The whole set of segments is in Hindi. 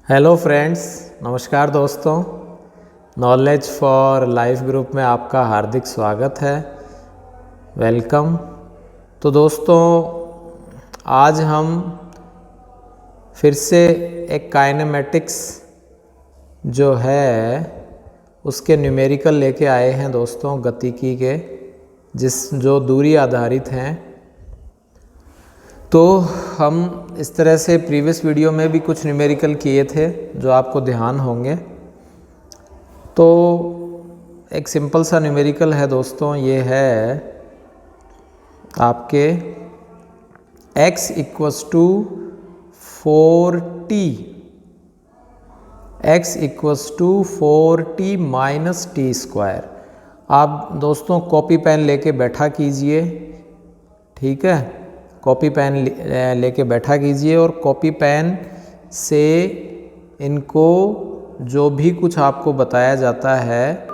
हेलो फ्रेंड्स, नमस्कार दोस्तों। नॉलेज फॉर लाइफ ग्रुप में आपका हार्दिक स्वागत है। वेलकम। तो दोस्तों, आज हम फिर से एक काइनेमेटिक्स जो है उसके न्यूमेरिकल लेके आए हैं दोस्तों, गतिकी के, जो दूरी आधारित हैं। तो हम इस तरह से प्रीवियस वीडियो में भी कुछ न्यूमेरिकल किए थे जो आपको ध्यान होंगे। तो एक सिंपल सा न्यूमेरिकल है दोस्तों, ये है आपके x equals to 4t, x equals to 4t minus T square. आप दोस्तों कॉपी पेन लेके बैठा कीजिए, ठीक है। कॉपी पेन लेके बैठा कीजिए और कॉपी पेन से इनको जो भी कुछ आपको बताया जाता है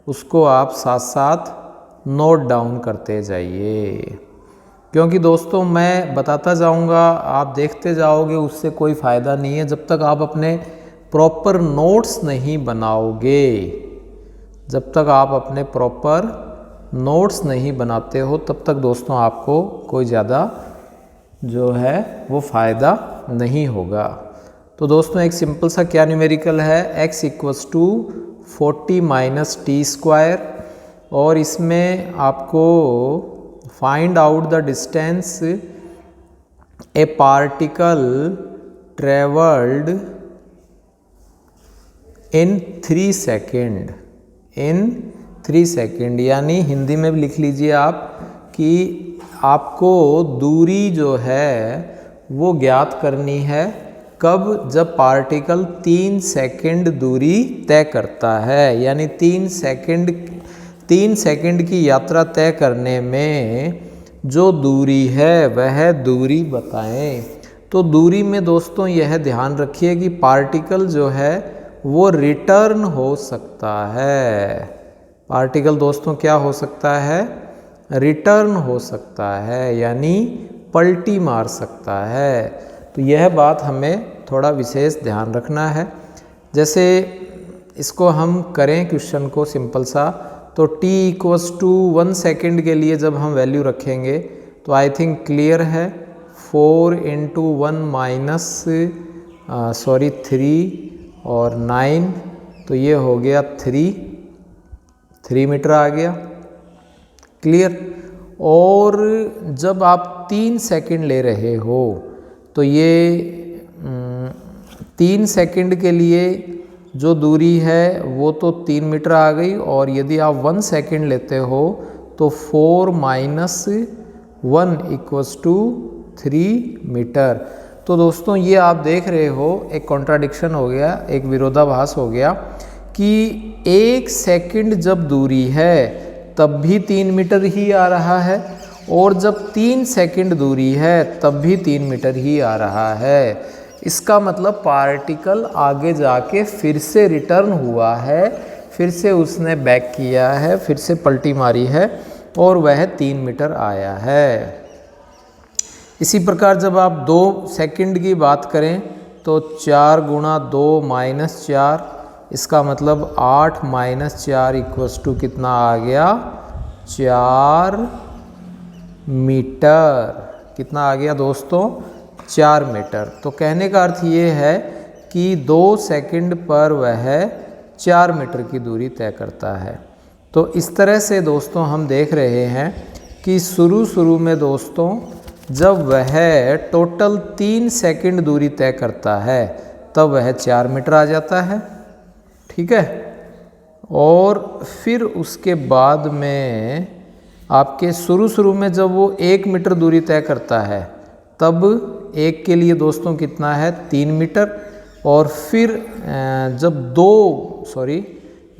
उसको आप साथ साथ नोट डाउन करते जाइए, क्योंकि दोस्तों मैं बताता जाऊंगा, आप देखते जाओगे, उससे कोई फ़ायदा नहीं है जब तक आप अपने प्रॉपर नोट्स नहीं बनाओगे। जब तक आप अपने प्रॉपर नोट्स नहीं बनाते हो तब तक दोस्तों आपको कोई ज़्यादा जो है वो फ़ायदा नहीं होगा। तो दोस्तों एक सिंपल सा क्या न्यूमेरिकल है, x equals to 40 minus T square, और इसमें आपको find out the distance a particle travelled in 3 second, in 3 second, यानी हिंदी में भी लिख लीजिए आप कि आपको दूरी जो है वो ज्ञात करनी है कब, जब पार्टिकल 3 सेकेंड दूरी तय करता है। यानी 3 सेकेंड की यात्रा तय करने में जो दूरी है वह दूरी बताएं। तो दूरी में दोस्तों यह ध्यान रखिए कि पार्टिकल जो है वो रिटर्न हो सकता है। पार्टिकल दोस्तों क्या हो सकता है? रिटर्न हो सकता है, यानी पलटी मार सकता है। तो यह बात हमें थोड़ा विशेष ध्यान रखना है। जैसे इसको हम करें क्वेश्चन को सिंपल सा, तो t इक्वस टू 1 सेकेंड के लिए जब हम वैल्यू रखेंगे तो आई थिंक क्लियर है, 4 इंटू 1 माइनस 3 और 9, तो ये हो गया 3 मीटर आ गया, क्लियर। और जब आप 3 सेकंड ले रहे हो तो ये 3 सेकंड के लिए जो दूरी है वो तो 3 मीटर आ गई, और यदि आप 1 सेकंड लेते हो तो 4 माइनस 1 इक्वस टू 3 मीटर। तो दोस्तों ये आप देख रहे हो एक कॉन्ट्राडिक्शन हो गया, एक विरोधाभास हो गया कि 1 सेकंड जब दूरी है तब भी 3 मीटर ही आ रहा है, और जब 3 सेकंड दूरी है तब भी 3 मीटर ही आ रहा है। इसका मतलब पार्टिकल आगे जाके फिर से रिटर्न हुआ है, फिर से उसने बैक किया है, फिर से पलटी मारी है और वह 3 मीटर आया है। इसी प्रकार जब आप 2 सेकंड की बात करें तो 4 गुणा 2 माइनस 4, इसका मतलब 8 माइनस 4 इक्वस टू कितना आ गया? 4 मीटर। कितना आ गया दोस्तों? 4 मीटर। तो कहने का अर्थ ये है कि 2 सेकंड पर वह 4 मीटर की दूरी तय करता है। तो इस तरह से दोस्तों हम देख रहे हैं कि शुरू में दोस्तों जब वह टोटल 3 सेकंड दूरी तय करता है तब वह 4 मीटर आ जाता है, ठीक है। और फिर उसके बाद में आपके शुरू में जब वो 1 मीटर दूरी तय करता है तब एक के लिए दोस्तों कितना है? 3 मीटर। और फिर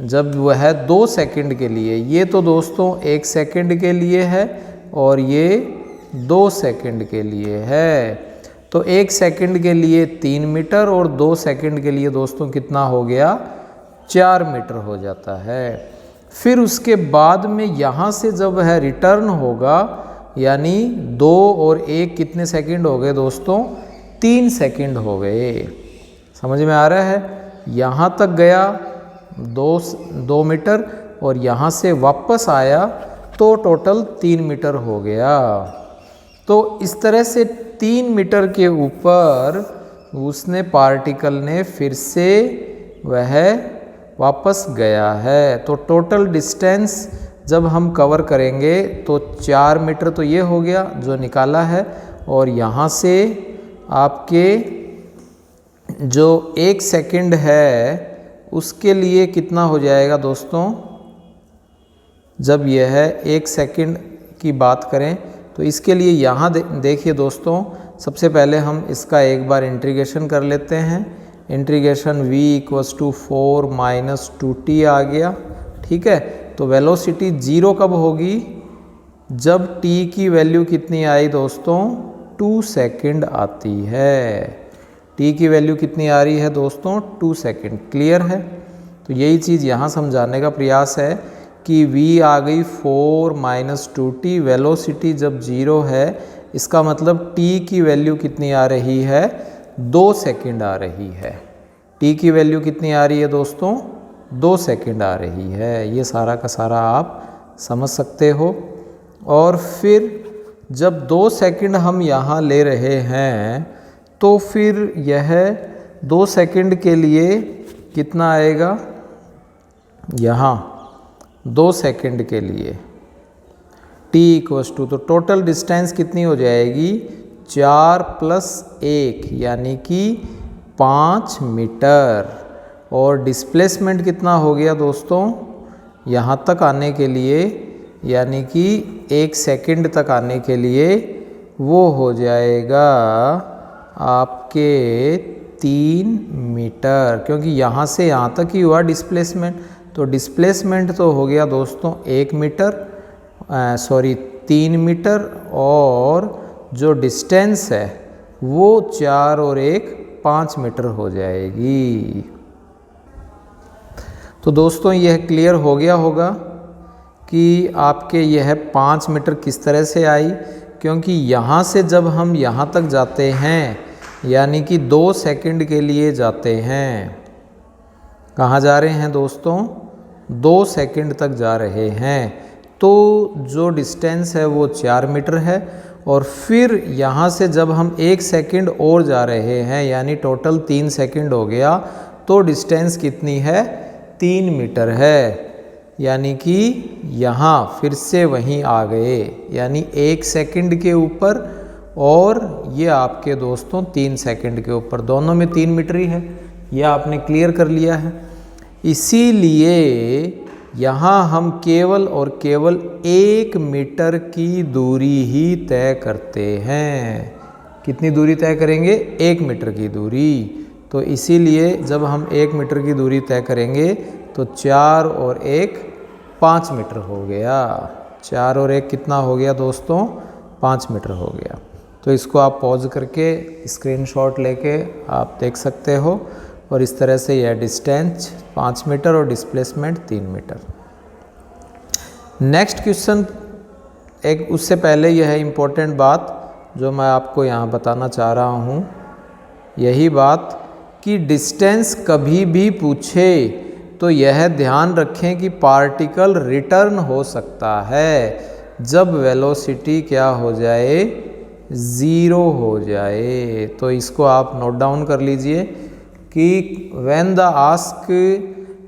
जब वह 2 सेकंड के लिए, ये तो दोस्तों 1 सेकंड के लिए है और ये 2 सेकंड के लिए है, तो 1 सेकंड के लिए 3 मीटर और 2 सेकंड के लिए दोस्तों कितना हो गया? 4 मीटर हो जाता है। फिर उसके बाद में यहाँ से जब वह रिटर्न होगा, यानी 2 और 1 कितने सेकंड हो गए दोस्तों? 3 सेकंड हो गए। समझ में आ रहा है? यहाँ तक गया 2 मीटर और यहाँ से वापस आया तो टोटल 3 मीटर हो गया। तो इस तरह से 3 मीटर के ऊपर उसने पार्टिकल ने फिर से वह वापस गया है। तो टोटल डिस्टेंस जब हम कवर करेंगे तो 4 मीटर तो ये हो गया जो निकाला है, और यहाँ से आपके जो 1 सेकंड है उसके लिए कितना हो जाएगा दोस्तों? जब यह 1 सेकंड की बात करें तो इसके लिए यहाँ देखिए दोस्तों, सबसे पहले हम इसका एक बार इंटीग्रेशन कर लेते हैं। इंटीग्रेशन v = 4 - 2t आ गया। ठीक है, तो वेलोसिटी 0 कब होगी? जब t की वैल्यू कितनी आई दोस्तों? 2 सेकंड आती है। t की वैल्यू कितनी आ रही है दोस्तों? 2 सेकंड। क्लियर है? तो यही चीज़ यहाँ समझाने का प्रयास है कि v आ गई 4 - 2t, वेलोसिटी जब 0 है इसका मतलब t की वैल्यू कितनी आ रही है? 2 सेकंड आ रही है। t की वैल्यू कितनी आ रही है दोस्तों? 2 सेकंड आ रही है। ये सारा का सारा आप समझ सकते हो। और फिर जब 2 सेकंड हम यहाँ ले रहे हैं तो फिर यह 2 सेकंड के लिए कितना आएगा? यहाँ 2 सेकंड के लिए t = तो टोटल डिस्टेंस कितनी हो जाएगी? 4 + 1 यानी कि 5 मीटर। और डिस्प्लेसमेंट कितना हो गया दोस्तों? यहाँ तक आने के लिए यानी कि 1 सेकंड तक आने के लिए वो हो जाएगा आपके 3 मीटर, क्योंकि यहाँ से यहाँ तक ही हुआ डिस्प्लेसमेंट। तो डिस्प्लेसमेंट तो हो गया दोस्तों 3 मीटर, और जो डिस्टेंस है वो 4 और 1 5 मीटर हो जाएगी। तो दोस्तों यह क्लियर हो गया होगा कि आपके यह 5 मीटर किस तरह से आई, क्योंकि यहाँ से जब हम यहाँ तक जाते हैं यानी कि 2 सेकंड के लिए जाते हैं। कहाँ जा रहे हैं दोस्तों? 2 सेकंड तक जा रहे हैं, तो जो डिस्टेंस है वो 4 मीटर है। और फिर यहाँ से जब हम 1 सेकंड और जा रहे हैं यानी टोटल 3 सेकंड हो गया, तो डिस्टेंस कितनी है? 3 मीटर है। यानी कि यहाँ फिर से वहीं आ गए, यानी 1 सेकंड के ऊपर और ये आपके दोस्तों 3 सेकंड के ऊपर, दोनों में 3 मीटर ही है। यह आपने क्लियर कर लिया है। इसीलिए यहाँ हम केवल और केवल 1 मीटर की दूरी ही तय करते हैं। कितनी दूरी तय करेंगे? 1 मीटर की दूरी। तो इसीलिए जब हम 1 मीटर की दूरी तय करेंगे तो 4 और 1 5 मीटर हो गया। 4 और 1 कितना हो गया दोस्तों? 5 मीटर हो गया। तो इसको आप पॉज करके स्क्रीनशॉट लेके आप देख सकते हो। और इस तरह से यह डिस्टेंस 5 मीटर और डिस्प्लेसमेंट 3 मीटर। नेक्स्ट क्वेश्चन, एक उससे पहले यह इम्पोर्टेंट बात जो मैं आपको यहाँ बताना चाह रहा हूँ, यही बात कि डिस्टेंस कभी भी पूछे तो यह ध्यान रखें कि पार्टिकल रिटर्न हो सकता है जब वेलोसिटी क्या हो जाए? 0 हो जाए। तो इसको आप नोट डाउन कर लीजिए कि when the ask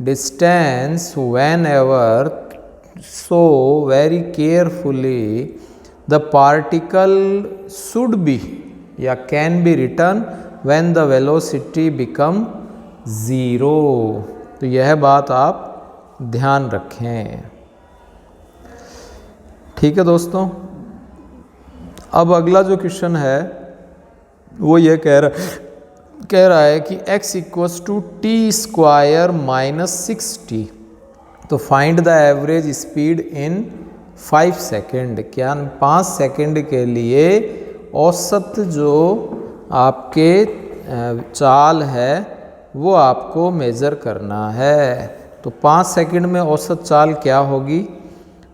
distance whenever, so very carefully the particle should be या can be written when the velocity become 0। तो यह बात आप ध्यान रखें। ठीक है दोस्तों, अब अगला जो क्वेश्चन है वो ये कह रहा है कि x = t² - 6t। तो find the average speed in 5 second. क्या 5 सेकेंड के लिए औसत जो आपके चाल है वो आपको मेज़र करना है। तो 5 सेकेंड में औसत चाल क्या होगी?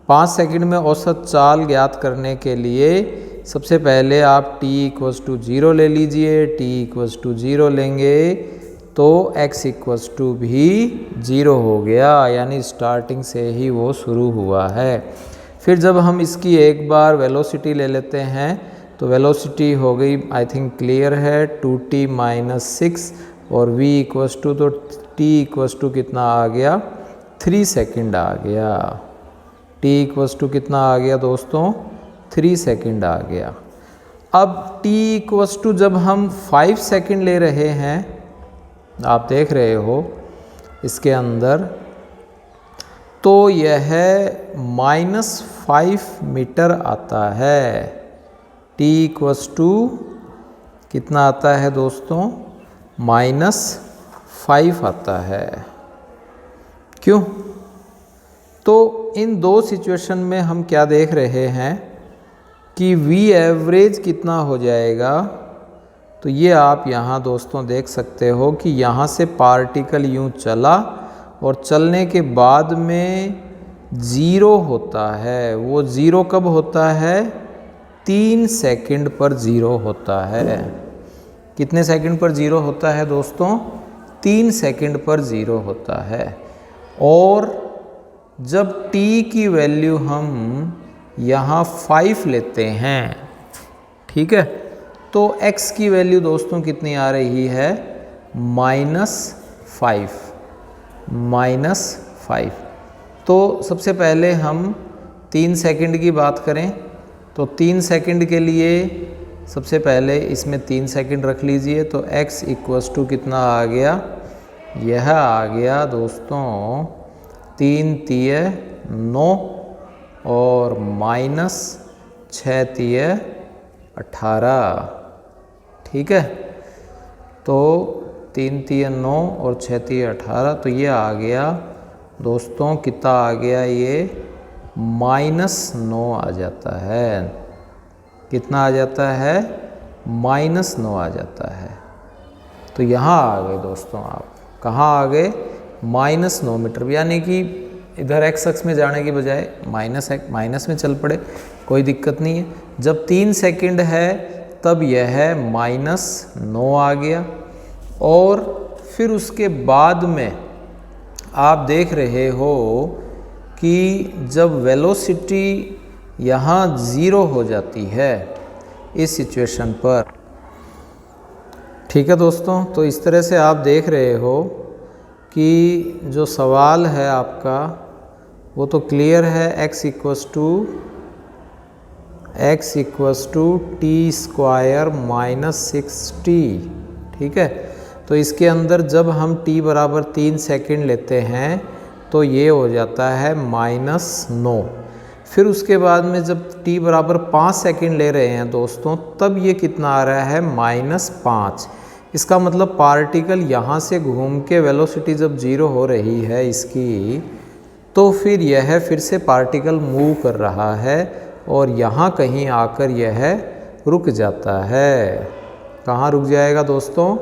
5 सेकेंड में औसत चाल ज्ञात करने के लिए सबसे पहले आप t = 0 ले लीजिए। t = 0 लेंगे तो x इक्वल्स टू भी 0 हो गया, यानी स्टार्टिंग से ही वो शुरू हुआ है। फिर जब हम इसकी एक बार वेलोसिटी ले लेते हैं तो वेलोसिटी हो गई, आई थिंक क्लियर है, 2t माइनस 6 और v इक्वल्स टू, तो t इक्वल्स टू कितना आ गया, 3 सेकेंड आ गया। t इक्वल्स टू कितना आ गया दोस्तों, 3 सेकेंड आ गया। अब t इक्वल्स टू जब हम 5 सेकेंड ले रहे हैं, आप देख रहे हो इसके अंदर, तो यह -5 मीटर आता है। t इक्वल्स टू कितना आता है दोस्तों, -5 आता है। क्यों? तो इन दो सिचुएशन में हम क्या देख रहे हैं कि v एवरेज कितना हो जाएगा। तो ये आप यहाँ दोस्तों देख सकते हो कि यहाँ से पार्टिकल यूँ चला और चलने के बाद में 0 होता है। वो 0 कब होता है, 3 सेकंड पर 0 होता है। कितने सेकंड पर 0 होता है दोस्तों, 3 सेकंड पर 0 होता है। और जब t की वैल्यू हम यहाँ 5 लेते हैं, ठीक है, तो x की वैल्यू दोस्तों कितनी आ रही है, -5। तो सबसे पहले हम 3 सेकंड की बात करें तो 3 सेकंड के लिए सबसे पहले इसमें 3 सेकंड रख लीजिए। तो x इक्वल्स टू कितना आ गया, यह आ गया दोस्तों 3 तिये 9 और -6 तिये 18। ठीक है, तो 3 तिये 9 और 6 तिये 18, तो ये आ गया दोस्तों, कितना आ गया, ये -9 आ जाता है। कितना आ जाता है, -9 आ जाता है। तो यहाँ आ गए दोस्तों, आप कहाँ आ गए, -9 मीटर, यानी कि इधर x अक्ष में जाने की बजाय माइनस में चल पड़े, कोई दिक्कत नहीं है। जब 3 सेकंड है तब यह -9 आ गया। और फिर उसके बाद में आप देख रहे हो कि जब वेलोसिटी यहाँ 0 हो जाती है इस सिचुएशन पर, ठीक है दोस्तों, तो इस तरह से आप देख रहे हो कि जो सवाल है आपका वो तो क्लियर है। x equals to T square -6t, ठीक है। तो इसके अंदर जब हम t बराबर 3 सेकंड लेते हैं तो ये हो जाता है -9। फिर उसके बाद में जब t बराबर 5 सेकंड ले रहे हैं दोस्तों, तब ये कितना आ रहा है, -5। इसका मतलब पार्टिकल यहाँ से घूम के वेलोसिटी जब 0 हो रही है इसकी, तो फिर यह फिर से पार्टिकल मूव कर रहा है और यहाँ कहीं आकर यह रुक जाता है। कहाँ रुक जाएगा दोस्तों,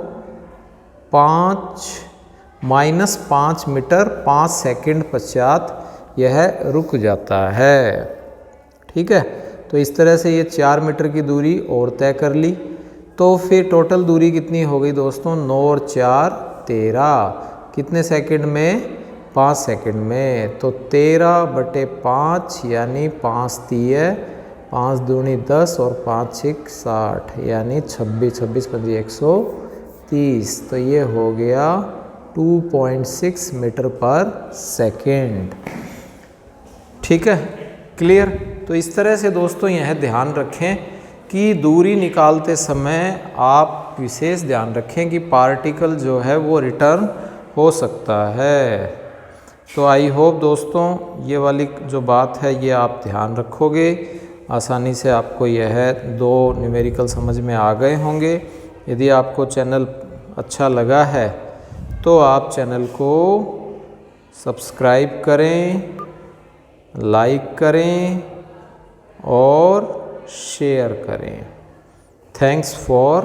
-5 मीटर 5 सेकंड पश्चात यह रुक जाता है। ठीक है, तो इस तरह से ये 4 मीटर की दूरी और तय कर ली। तो फिर टोटल दूरी कितनी हो गई दोस्तों, 9 और 4 13। कितने सेकंड में, 5 सेकंड में। तो 13/5 यानी 5 तिये 5 दूनी 10 और 5 6 60 यानी 26 26 5 130। तो ये हो गया 2.6 मीटर पर सेकेंड। ठीक है, क्लियर। तो इस तरह से दोस्तों यह ध्यान रखें कि दूरी निकालते समय आप विशेष ध्यान रखें कि पार्टिकल जो है वो रिटर्न हो सकता है। तो आई होप दोस्तों ये वाली जो बात है ये आप ध्यान रखोगे, आसानी से आपको यह 2 न्यूमेरिकल समझ में आ गए होंगे। यदि आपको चैनल अच्छा लगा है तो आप चैनल को सब्सक्राइब करें, लाइक करें और शेयर करें। Thanks for